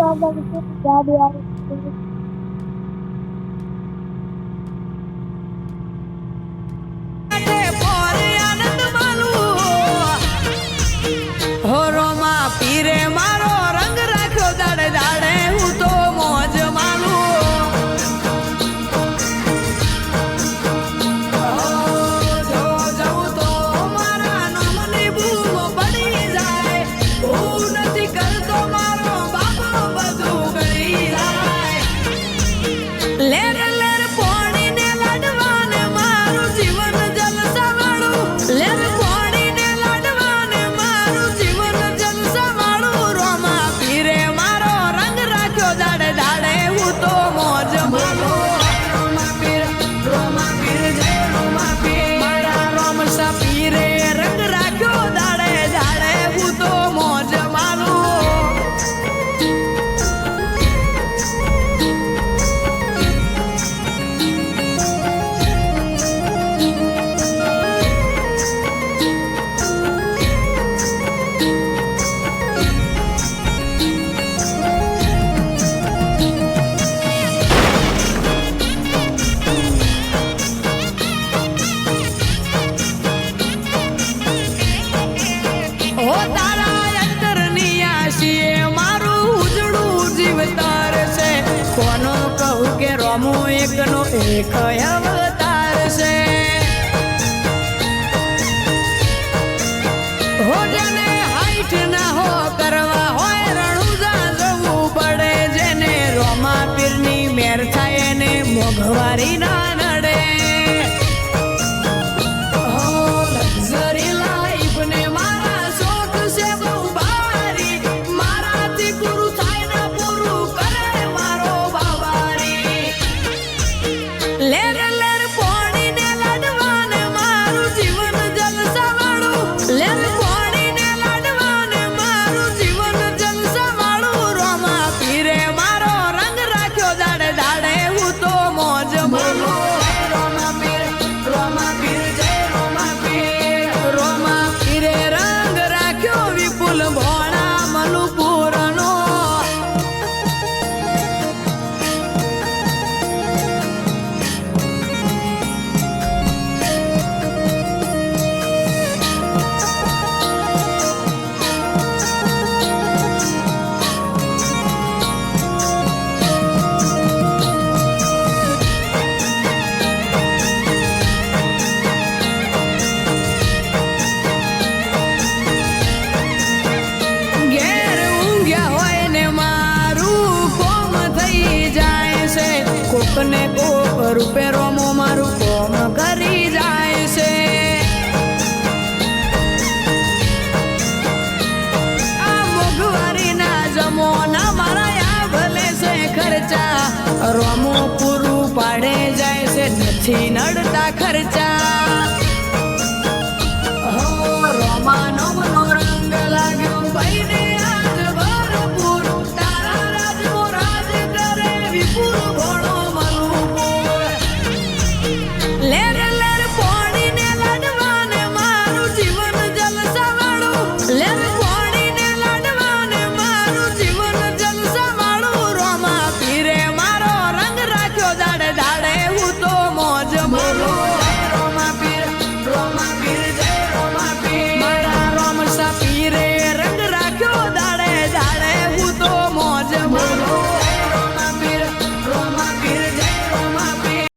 ગાડી આવે પીરે મારો રંગ રાખ્યો દાડે દાડે હું તો મોજ માલું જો જવું તો મારા નામની બૂમો પડી જાય હું નથી કરતો મારો બાપો બધું કરી જાય લેર લેર પોણીને લાડવાને મારું જીવન જલસા વાળું લેર પોણીને લાડવાને મારું જીવન જલસા દાડે દાડે હું તો મોજ માલું રોમા પીર જય રોમા પીર મારા રોમ સા પીરે રંગ રાખ્યો દાડે દાડે હું તો મોજ માલું ઓ તારા અંતરની આશીએ મારું ઉજળું જીવતાર છે કોનો કહું કે રોમો એકનો એક અવતાર છે હો જેને હાઈટ ના હો કરવા હોય રણુજા જવું પડે જેને રોમા પીરની મેર થાય એને મોંઘવારી ના નડે લેર લેર પોણીને લાડવાને મારું જીવન જલસા વાળું લેર પોણીને લાડવાને મારું જીવન જલસા વાળું રોમા પીરે મારો રંગ રાખ્યો દાડે દાડે હું તો મોજ માલું રોમા પીર જય રોમા પીરે રંગ રાખ્યો વિપુલ ભોળા મલુપુરનો કોકને કોક રૂપે રોમો મારું કોમ કરી જાય છે આ મોંઘવારી ના જમોના મારા આ ભલે છે ખર્ચા રોમો પૂરું પાડે જાય છે નથી નડતા ખર્ચા